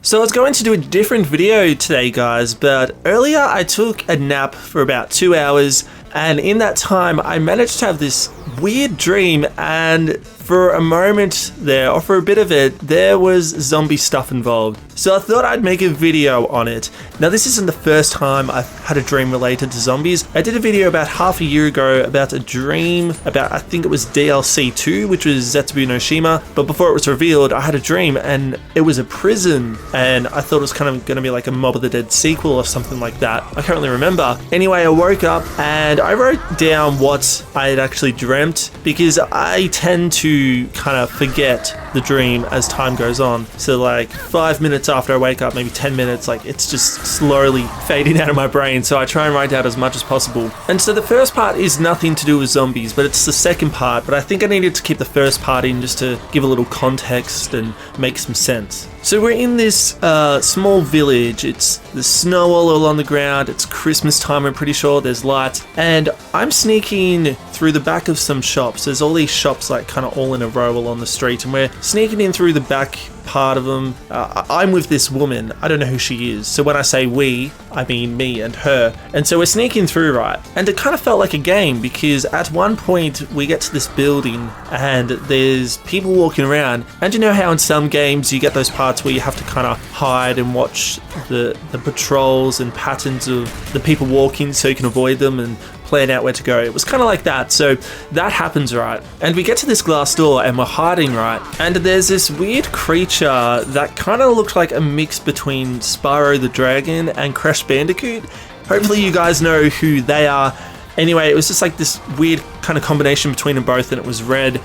So I was going to do a different video today, guys, but earlier I took a nap for about 2 hours, and in that time I managed to have this weird dream, and for a moment there, or for a bit of it, there was zombie stuff involved. So I thought I'd make a video on it. Now, this isn't the first time I've had a dream related to zombies. I did a video about half a year ago about a dream about, I think it was DLC 2, which was Zetsubu no Shima. But before it was revealed, I had a dream and it was a prison. And I thought it was kind of going to be like a Mob of the Dead sequel or something like that. I can't really remember. Anyway, I woke up and I wrote down what I had actually dreamt, because I tend to kind of forget the dream as time goes on. So like 5 minutes after I wake up, maybe 10 minutes, like it's just slowly fading out of my brain. So I try and write out as much as possible. And so the first part is nothing to do with zombies, but it's the second part. But I think I needed to keep the first part in just to give a little context and make some sense. So we're in this small village. There's snow all along the ground. It's Christmas time, I'm pretty sure. There's lights. And I'm sneaking through the back of some shops. There's all these shops like kind of all in a row along the street. And we're sneaking in through the back part of them. I'm with this woman. I don't know who she is. So when I say we, I mean me and her. And so we're sneaking through, right? And it kind of felt like a game, because at one point we get to this building and there's people walking around. And you know how in some games you get those parts where you have to kind of hide and watch the patrols and patterns of the people walking so you can avoid them and plan out where to go. It was kind of like that. So that happens, right? And we get to this glass door and we're hiding, right? And there's this weird creature that kind of looked like a mix between Spyro the Dragon and Crash Bandicoot. Hopefully you guys know who they are. Anyway, it was just like this weird kind of combination between them both, and it was red.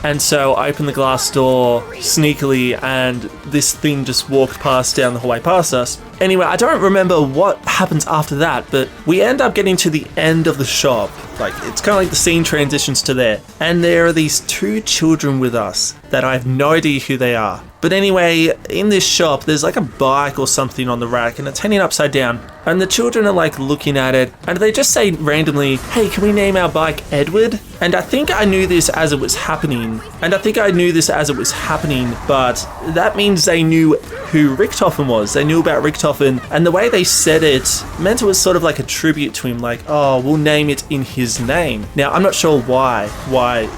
And so I opened the glass door sneakily, and this thing just walked down the hallway past us. Anyway, I don't remember what happens after that, but we end up getting to the end of the shop. Like, it's kind of like the scene transitions to there. And there are these two children with us that I have no idea who they are. But anyway, in this shop, there's like a bike or something on the rack, and it's hanging upside down. And the children are like looking at it, and they just say randomly, "Hey, can we name our bike Edward?" And I think I knew this as it was happening. But that means they knew who Richtofen was. They knew about Richtofen, and the way they said it meant it was sort of like a tribute to him, like, oh, we'll name it in his name. Now, I'm not sure why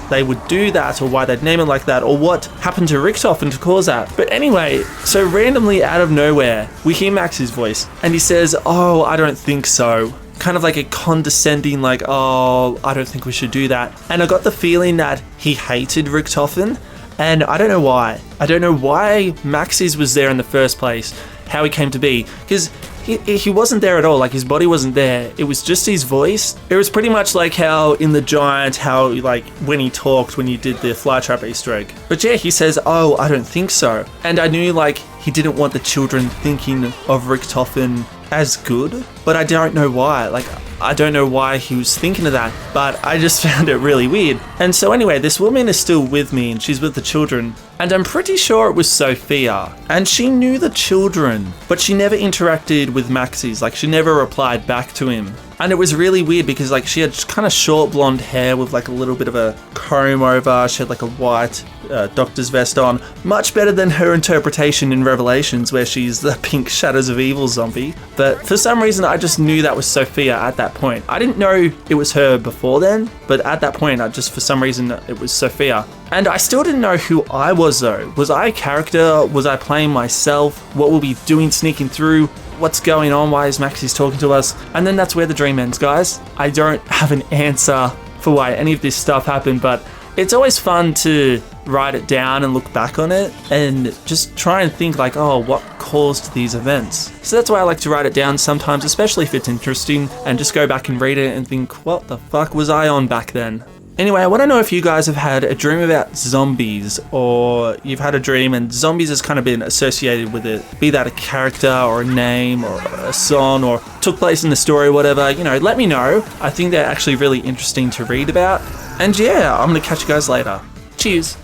they would do that, or why they'd name it like that, or what happened to Richtofen to cause that. But anyway, so randomly out of nowhere, we hear Max's voice, and he says, "Oh, I don't think so." Kind of like a condescending, like, "Oh, I don't think we should do that." And I got the feeling that he hated Richtofen, and I don't know why. I don't know why Max's was there in the first place, how he came to be, because he wasn't there at all. Like, his body wasn't there. It was just his voice. It was pretty much like how in The Giant, how like when he talked, when you did the Flytrap Easter egg. But yeah, he says, "Oh, I don't think so." And I knew like he didn't want the children thinking of Richtofen as good, but I don't know why. Like, I don't know why he was thinking of that, but I just found it really weird. And so anyway, this woman is still with me, and she's with the children, and I'm pretty sure it was Sophia, and she knew the children, but she never interacted with Max's. Like, she never replied back to him. And it was really weird because like she had kind of short blonde hair with like a little bit of a comb over. She had like a white doctor's vest on. Much better than her interpretation in Revelations, where she's the pink Shadows of Evil zombie. But for some reason, I just knew that was Sophia at that point. I didn't know it was her before then, but at that point, for some reason, it was Sophia. And I still didn't know who I was though. Was I a character? Was I playing myself? What were we doing sneaking through? What's going on? Why is Max's talking to us? And then that's where the dream ends, guys. I don't have an answer for why any of this stuff happened, but it's always fun to write it down and look back on it and just try and think like, oh, what caused these events? So that's why I like to write it down sometimes, especially if it's interesting, and just go back and read it and think, what the fuck was I on back then? Anyway, I want to know if you guys have had a dream about zombies, or you've had a dream and zombies has kind of been associated with it, be that a character or a name or a song or took place in the story or whatever. You know, let me know. I think they're actually really interesting to read about. And yeah, I'm going to catch you guys later. Cheers.